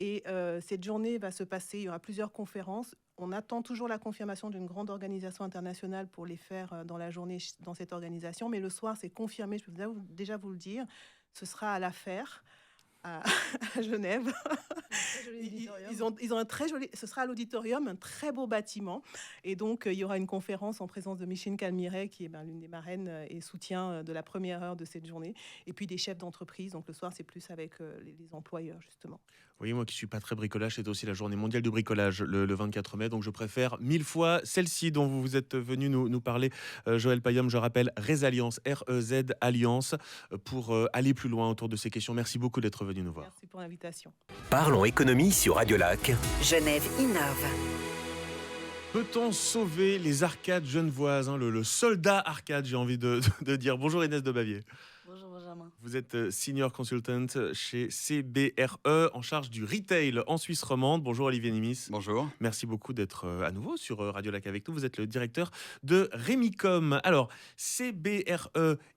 Et cette journée va se passer, il y aura plusieurs conférences. On attend toujours la confirmation d'une grande organisation internationale pour les faire dans la journée dans cette organisation. Mais le soir, c'est confirmé, je peux déjà vous le dire, ce sera à l'affaire. À Genève. Ils ont un très joli, ce sera à l'auditorium, un très beau bâtiment. Et donc, il y aura une conférence en présence de Micheline Calmiret, qui est l'une des marraines et soutien de la première heure de cette journée. Et puis des chefs d'entreprise. Donc, le soir, c'est plus avec les employeurs, justement. Oui, moi qui ne suis pas très bricolage, c'est aussi la journée mondiale du bricolage le 24 mai. Donc, je préfère 1000 fois celle-ci dont vous êtes venu nous parler. Joël Payom, je rappelle, Résilience, R-E-Z, Alliance, pour aller plus loin autour de ces questions. Merci beaucoup d'être venu nous voir. Merci pour l'invitation. Parlons économie sur Radio Lac. Genève innove. Peut-on sauver les arcades genevoises, le soldat arcade, j'ai envie de dire. Bonjour Inès de Bavier. Bonjour Benjamin. Vous êtes senior consultant chez CBRE en charge du retail en Suisse romande. Bonjour Olivier Nimis. Bonjour. Merci beaucoup d'être à nouveau sur Radio Lac avec nous. Vous êtes le directeur de Remicom. Alors, CBRE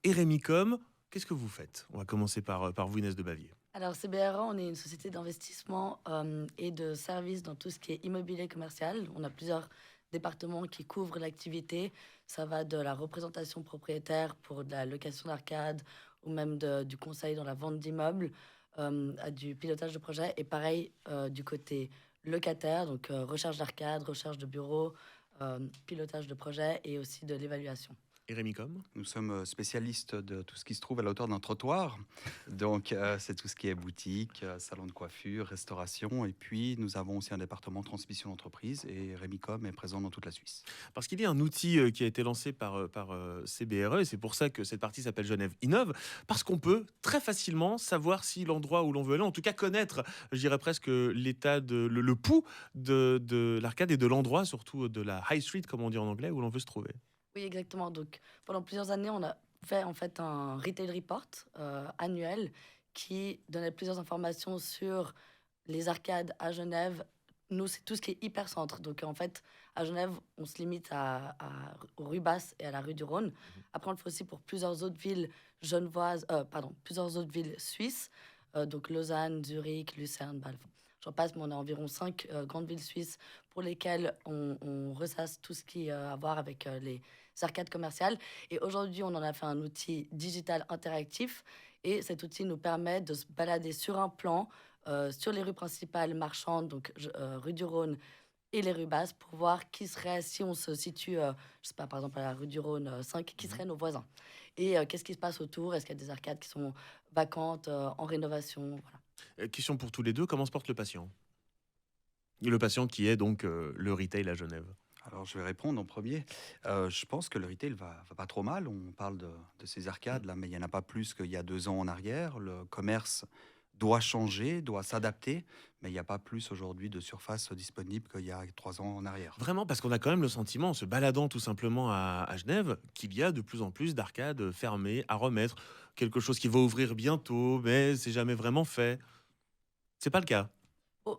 et Remicom, qu'est-ce que vous faites ? On va commencer par vous Inès de Bavier. Alors CBRE, on est une société d'investissement et de services dans tout ce qui est immobilier commercial. On a plusieurs départements qui couvrent l'activité. Ça va de la représentation propriétaire pour de la location d'arcade ou même du conseil dans la vente d'immeubles, à du pilotage de projet. Et pareil, du côté locataire, donc recherche d'arcade, recherche de bureaux, pilotage de projet et aussi de l'évaluation. Et Remicom ? Nous sommes spécialistes de tout ce qui se trouve à la hauteur d'un trottoir. Donc, c'est tout ce qui est boutique, salon de coiffure, restauration. Et puis, nous avons aussi un département de transmission d'entreprise. Et Remicom est présent dans toute la Suisse. Parce qu'il y a un outil qui a été lancé par CBRE. Et c'est pour ça que cette partie s'appelle Genève Innove. Parce qu'on peut très facilement savoir si l'endroit où l'on veut aller, en tout cas connaître, je dirais presque l'état, le pouls de l'arcade et de l'endroit, surtout de la high street, comme on dit en anglais, où l'on veut se trouver. Oui, exactement. Donc, pendant plusieurs années, on a fait en fait un retail report annuel qui donnait plusieurs informations sur les arcades à Genève. Nous, c'est tout ce qui est hypercentre. Donc, en fait, à Genève, on se limite aux rues Basses et à la rue du Rhône. Après, on le fait aussi pour plusieurs autres villes plusieurs autres villes suisses. Donc, Lausanne, Zurich, Lucerne, Bâle. J'en passe, mais on a environ 5 grandes villes suisses pour lesquelles on ressasse tout ce qui a à voir avec les arcades commerciales. Et aujourd'hui, on en a fait un outil digital interactif. Et cet outil nous permet de se balader sur un plan, sur les rues principales marchandes, donc rue du Rhône et les rues basses, pour voir qui serait, si on se situe, je sais pas, par exemple à la rue du Rhône 5, qui seraient nos voisins. Et qu'est-ce qui se passe autour ? Est-ce qu'il y a des arcades qui sont vacantes, en rénovation ? Voilà. Question pour tous les deux, comment se porte le patient ? Le patient qui est donc le retail à Genève. Alors, je vais répondre en premier. Je pense que le retail va pas trop mal. On parle de ces arcades, là, mais il n'y en a pas plus qu'il y a 2 ans en arrière. Le commerce doit changer, doit s'adapter, mais il n'y a pas plus aujourd'hui de surface disponible qu'il y a 3 ans en arrière. Vraiment, parce qu'on a quand même le sentiment, en se baladant tout simplement à Genève, qu'il y a de plus en plus d'arcades fermées à remettre. Quelque chose qui va ouvrir bientôt, mais c'est jamais vraiment fait. C'est pas le cas.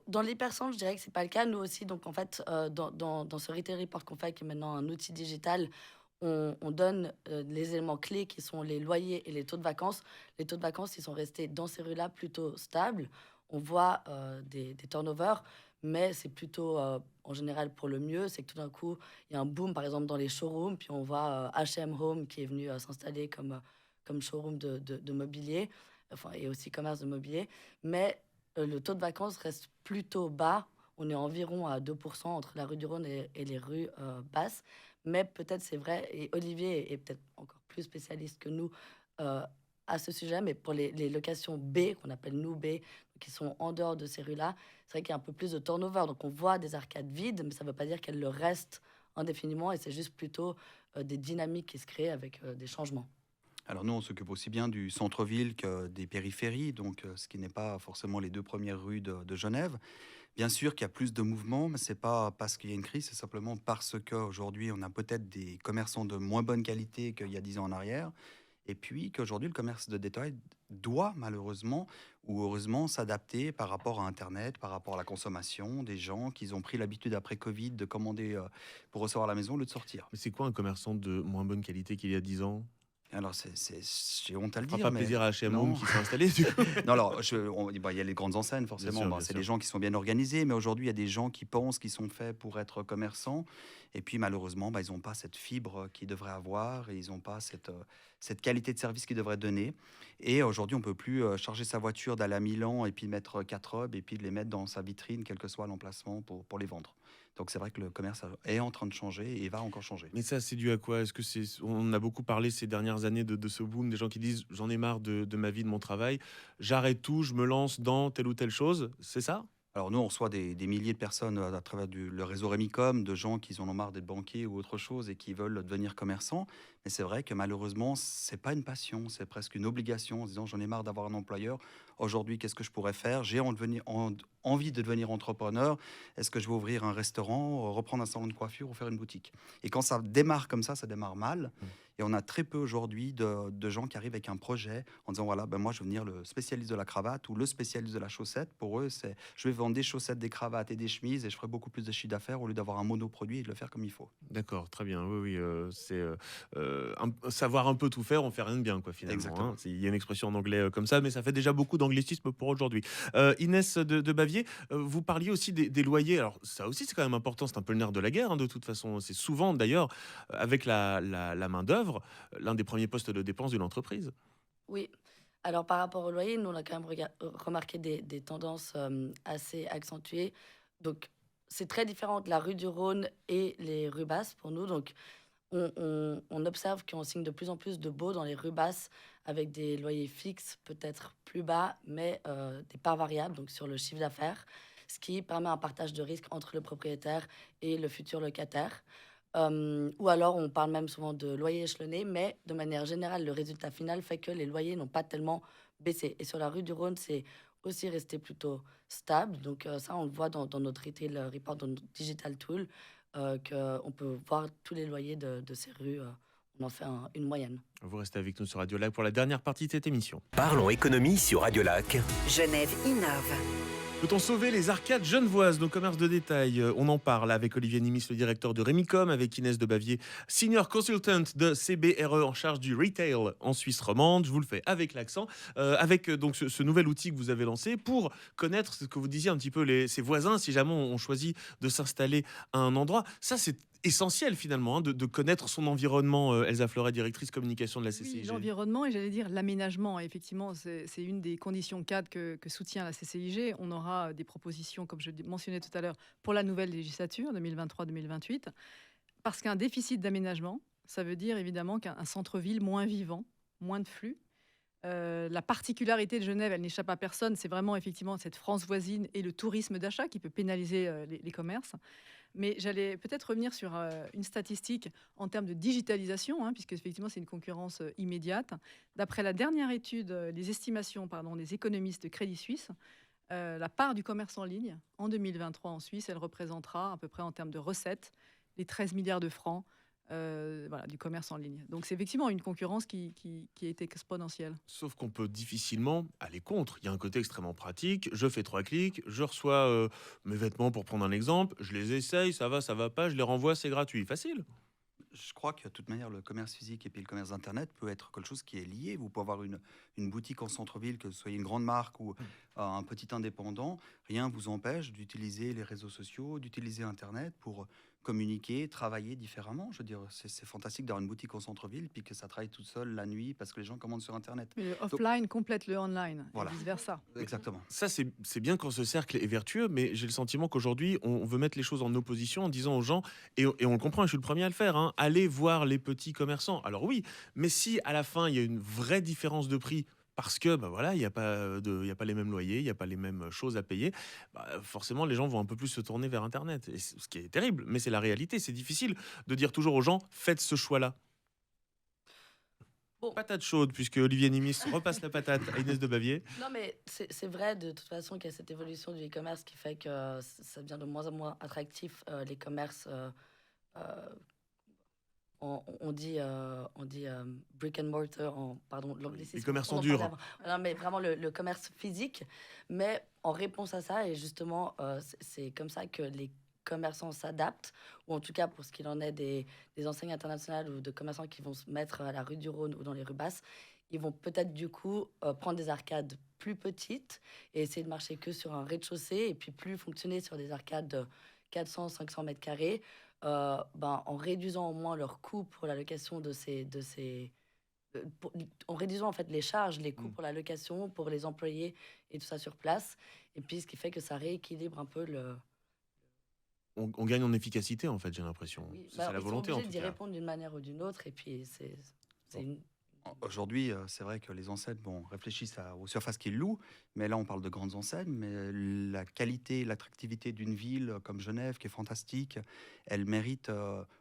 Dans l'hypercentre, je dirais que c'est pas le cas. Nous aussi, donc en fait, dans ce retail report qu'on fait, qui est maintenant un outil digital, on donne les éléments clés qui sont les loyers et les taux de vacances. Les taux de vacances, ils sont restés dans ces rues-là plutôt stables. On voit des turnovers, mais c'est plutôt en général pour le mieux. C'est que tout d'un coup, il y a un boom, par exemple, dans les showrooms. Puis on voit H&M Home qui est venu s'installer comme showroom de mobilier, et aussi commerce de mobilier. Mais le taux de vacances reste plutôt bas. on est environ à 2% entre la rue du Rhône et les rues basses. Mais peut-être c'est vrai, et Olivier est peut-être encore plus spécialiste que nous à ce sujet, mais pour les locations B, qu'on appelle nous B, qui sont en dehors de ces rues-là, c'est vrai qu'il y a un peu plus de turnover. Donc on voit des arcades vides, mais ça ne veut pas dire qu'elles le restent indéfiniment, et c'est juste plutôt des dynamiques qui se créent avec des changements. Alors nous, on s'occupe aussi bien du centre-ville que des périphéries, donc ce qui n'est pas forcément les 2 premières rues de Genève. Bien sûr qu'il y a plus de mouvements, mais ce n'est pas parce qu'il y a une crise, c'est simplement parce qu'aujourd'hui, on a peut-être des commerçants de moins bonne qualité qu'il y a 10 ans en arrière, et puis qu'aujourd'hui, le commerce de détail doit malheureusement ou heureusement s'adapter par rapport à Internet, par rapport à la consommation des gens qui ont pris l'habitude après Covid de commander pour recevoir à la maison au lieu de sortir. Mais c'est quoi un commerçant de moins bonne qualité qu'il y a 10 ans? Alors, j'ai honte à le Ça fera dire, pas mais plaisir à H&M non. Home qui s'est installé, du coup. Non, alors, il y a les grandes enseignes, forcément. sûr, bien C'est sûr. des gens qui sont bien organisés, mais aujourd'hui, il y a des gens qui pensent qu'ils sont faits pour être commerçants. Et puis, malheureusement, ils n'ont pas cette fibre qu'ils devraient avoir et ils n'ont pas cette qualité de service qu'ils devraient donner. Et aujourd'hui, on ne peut plus charger sa voiture d'aller à Milan et puis mettre 4 robes et puis de les mettre dans sa vitrine, quel que soit l'emplacement, pour les vendre. Donc, c'est vrai que le commerce est en train de changer et va encore changer. Mais ça, c'est dû à quoi? Est-ce que on a beaucoup parlé ces dernières années de ce boom, des gens qui disent j'en ai marre de ma vie, de mon travail, j'arrête tout, je me lance dans telle ou telle chose, c'est ça? Alors nous, on reçoit des milliers de personnes à travers le réseau Remicom, de gens qui en ont marre d'être banquiers ou autre chose et qui veulent devenir commerçants. Mais c'est vrai que malheureusement, c'est pas une passion, c'est presque une obligation en se disant j'en ai marre d'avoir un employeur. Aujourd'hui, qu'est-ce que je pourrais faire? J'ai envie de devenir entrepreneur. Est-ce que je vais ouvrir un restaurant, reprendre un salon de coiffure ou faire une boutique? Et quand ça démarre comme ça démarre mal. Et on a très peu aujourd'hui de gens qui arrivent avec un projet en disant voilà, moi je veux devenir le spécialiste de la cravate ou le spécialiste de la chaussette. Pour eux, c'est je vais vendre des chaussettes, des cravates et des chemises et je ferai beaucoup plus de chiffre d'affaires au lieu d'avoir un monoproduit et de le faire comme il faut. D'accord, très bien. Oui, c'est savoir un peu tout faire, on fait rien de bien, quoi, finalement. Exactement. Hein. Il y a une expression en anglais comme ça, mais ça fait déjà beaucoup d'anglicisme pour aujourd'hui. Inès de Bavier, vous parliez aussi des loyers. Alors, ça aussi, c'est quand même important. C'est un peu le nerf de la guerre, hein, de toute façon. C'est souvent, d'ailleurs, avec la main-d'œuvre, l'un des premiers postes de dépense d'une entreprise. Oui. Alors, par rapport au loyer, nous, on a quand même remarqué des tendances assez accentuées. Donc, c'est très différent de la rue du Rhône et les rues basses pour nous. Donc, on observe qu'on signe de plus en plus de baux dans les rues basses avec des loyers fixes, peut-être plus bas, mais des parts variables, donc sur le chiffre d'affaires, ce qui permet un partage de risque entre le propriétaire et le futur locataire. Ou alors, on parle même souvent de loyers échelonnés, mais de manière générale, le résultat final fait que les loyers n'ont pas tellement baissé. Et sur la rue du Rhône, c'est aussi resté plutôt stable. Donc ça, on le voit dans notre retail report, dans notre digital tool, qu'on peut voir tous les loyers de ces rues. On en fait une moyenne. Vous restez avec nous sur Radio Lac pour la dernière partie de cette émission. Parlons économie sur Radio Lac. Genève innove. Peut-on sauver les arcades genevoises, nos commerces de détail? On en parle avec Olivier Nimis, le directeur de Remicom, avec Inès de Bavier, senior consultant de CBRE en charge du retail en Suisse romande. Je vous le fais avec l'accent, avec donc ce nouvel outil que vous avez lancé pour connaître ce que vous disiez un petit peu ses voisins, si jamais on choisit de s'installer à un endroit. Ça, c'est essentiel finalement, hein, de connaître son environnement. Elsa Fleuret, directrice communication de la CCIG. Oui, l'environnement et j'allais dire l'aménagement. Effectivement, c'est une des conditions cadres que soutient la CCIG. On aura des propositions, comme je mentionnais tout à l'heure, pour la nouvelle législature 2023-2028. Parce qu'un déficit d'aménagement, ça veut dire évidemment qu'un centre-ville moins vivant, moins de flux. La particularité de Genève, elle n'échappe à personne, c'est vraiment effectivement cette France voisine et le tourisme d'achat qui peut pénaliser les commerces. Mais j'allais peut-être revenir sur une statistique en termes de digitalisation, hein, puisque effectivement c'est une concurrence immédiate. D'après la dernière étude, les estimations des économistes de Crédit Suisse, la part du commerce en ligne en 2023 en Suisse, elle représentera à peu près en termes de recettes les 13 milliards de francs du commerce en ligne. Donc c'est effectivement une concurrence qui est exponentielle. Sauf qu'on peut difficilement aller contre. Il y a un côté extrêmement pratique. Je fais 3 clics, je reçois mes vêtements pour prendre un exemple, je les essaye, ça va pas, je les renvoie, c'est gratuit. Facile. Je crois que de toute manière, le commerce physique et puis le commerce Internet peut être quelque chose qui est lié. Vous pouvez avoir une boutique en centre-ville, que ce soit une grande marque ou un petit indépendant, rien ne vous empêche d'utiliser les réseaux sociaux, d'utiliser Internet pour communiquer, travailler différemment. Je veux dire, c'est fantastique d'avoir une boutique au centre-ville puis que ça travaille toute seule la nuit parce que les gens commandent sur Internet. Mais le offline complète le online, Voilà. et vice-versa. Exactement. Ça, c'est bien quand ce cercle est vertueux, mais j'ai le sentiment qu'aujourd'hui, on veut mettre les choses en opposition en disant aux gens, et on le comprend, et je suis le premier à le faire, hein, allez voir les petits commerçants. Alors oui, mais si à la fin, il y a une vraie différence de prix, parce que voilà, il n'y a pas les mêmes loyers, il n'y a pas les mêmes choses à payer, forcément, les gens vont un peu plus se tourner vers Internet. Et ce qui est terrible, mais c'est la réalité. C'est difficile de dire toujours aux gens, faites ce choix-là. Bon. Patate chaude, puisque Olivier Nimis repasse la patate à Inès de Bavier. Non, mais c'est vrai de toute façon qu'il y a cette évolution du e-commerce qui fait que ça devient de moins en moins attractif, les commerces. On dit brick and mortar, pardon, l'anglicisme. Les commerçants on en durs. parlait avant. Non, mais vraiment le commerce physique. Mais en réponse à ça, et justement, c'est comme ça que les commerçants s'adaptent, ou en tout cas pour ce qu'il en est des enseignes internationales ou de commerçants qui vont se mettre à la rue du Rhône ou dans les rues basses, ils vont peut-être du coup prendre des arcades plus petites et essayer de marcher que sur un rez-de-chaussée et puis plus fonctionner sur des arcades de 400-500 mètres carrés, en réduisant au moins leur coût pour la location en réduisant en fait les charges, les coûts pour la location, pour les employés et tout ça sur place. Et puis ce qui fait que ça rééquilibre un peu le... On gagne en efficacité, en fait, j'ai l'impression. Oui, C'est la volonté, ils en sont tout obligés d'y cas. répondre d'une manière ou d'une autre. Et puis c'est une... Aujourd'hui, c'est vrai que les enseignes réfléchissent aux surfaces qu'ils louent, mais là, on parle de grandes enseignes, mais la qualité, l'attractivité d'une ville comme Genève, qui est fantastique, elle mérite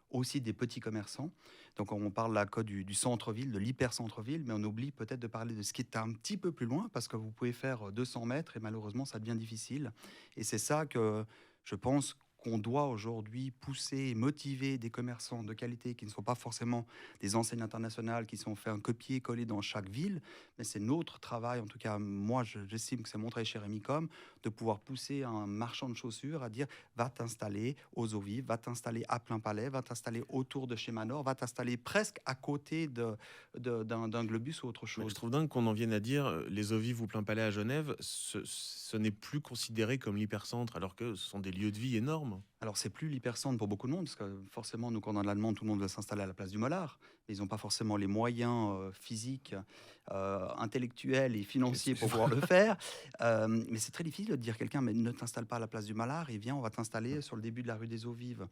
aussi des petits commerçants. Donc, on parle là du centre-ville, de l'hyper-centre-ville, mais on oublie peut-être de parler de ce qui est un petit peu plus loin, parce que vous pouvez faire 200 mètres, et malheureusement, ça devient difficile. Et c'est ça que je pense qu'on doit aujourd'hui pousser et motiver des commerçants de qualité qui ne sont pas forcément des enseignes internationales qui sont fait un copier-coller dans chaque ville, mais c'est notre travail, en tout cas moi j'estime que c'est mon travail chez Remicom, de pouvoir pousser un marchand de chaussures à dire va t'installer aux eaux vives, va t'installer à Plein Palais, va t'installer autour de chez Manor, va t'installer presque à côté d'un Globus ou autre Mais chose. je trouve dingue qu'on en vienne à dire les eaux vives ou Plein Palais à Genève, ce n'est plus considéré comme l'hypercentre, alors que ce sont des lieux de vie énormes. Alors, c'est plus l'hypercentre pour beaucoup de monde, parce que forcément, nous, quand on a de la demande, tout le monde veut s'installer à la place du Mollard. Ils n'ont pas forcément les moyens physiques, intellectuels et financiers pour pouvoir le faire. Mais c'est très difficile de dire à quelqu'un, mais ne t'installe pas à la place du Mollard, et viens, on va t'installer sur le début de la rue des Eaux Vives.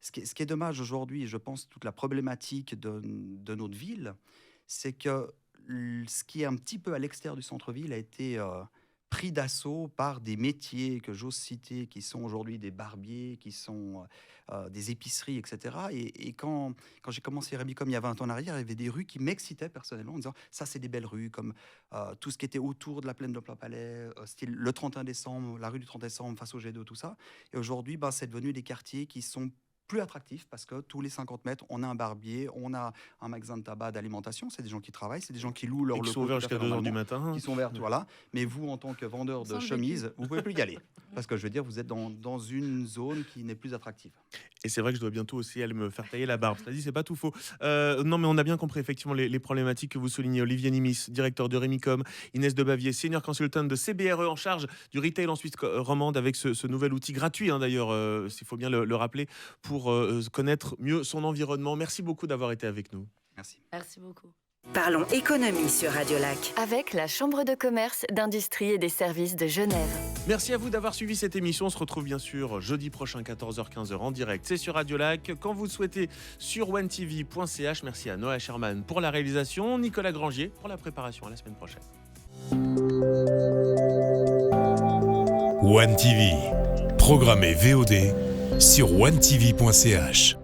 Ce qui est dommage aujourd'hui, et je pense toute la problématique de notre ville, c'est que ce qui est un petit peu à l'extérieur du centre-ville a été... pris d'assaut par des métiers que j'ose citer, qui sont aujourd'hui des barbiers, qui sont des épiceries, etc. Et quand j'ai commencé Remicom il y a 20 ans en arrière, il y avait des rues qui m'excitaient personnellement en disant ça, c'est des belles rues, comme tout ce qui était autour de la plaine de Plein Palais, style le 31 décembre, la rue du 30 décembre face au Jet d'eau, tout ça. Et aujourd'hui, c'est devenu des quartiers qui sont plus attractif parce que tous les 50 mètres, on a un barbier, on a un magasin de tabac, d'alimentation. C'est des gens qui travaillent, c'est des gens qui louent leur Et qui locaux sont ouverts tout à jusqu'à fait 2h du normalement, matin. qui sont ouverts, voilà. Mais vous, en tant que vendeur de Sans le chemises, vous pouvez plus y aller. Parce que je veux dire, vous êtes dans une zone qui n'est plus attractive. Et c'est vrai que je dois bientôt aussi aller me faire tailler la barbe. C'est-à-dire, c'est pas tout faux. Non, mais on a bien compris effectivement les problématiques que vous soulignez. Olivier Nimis, directeur de Remicom, Inès de Bavier, senior consultant de CBRE en charge du retail en Suisse romande avec ce nouvel outil gratuit, d'ailleurs, s'il faut bien le rappeler, pour connaître mieux son environnement. Merci beaucoup d'avoir été avec nous. Merci. Merci beaucoup. Parlons économie sur Radio Lac. Avec la Chambre de commerce, d'industrie et des services de Genève. Merci à vous d'avoir suivi cette émission. On se retrouve bien sûr jeudi prochain 14h-15h en direct. C'est sur Radio Lac. Quand vous le souhaitez sur onetv.ch. Merci à Noah Sherman pour la réalisation, Nicolas Grangier pour la préparation. À la semaine prochaine. One TV, programmé VOD sur onetv.ch.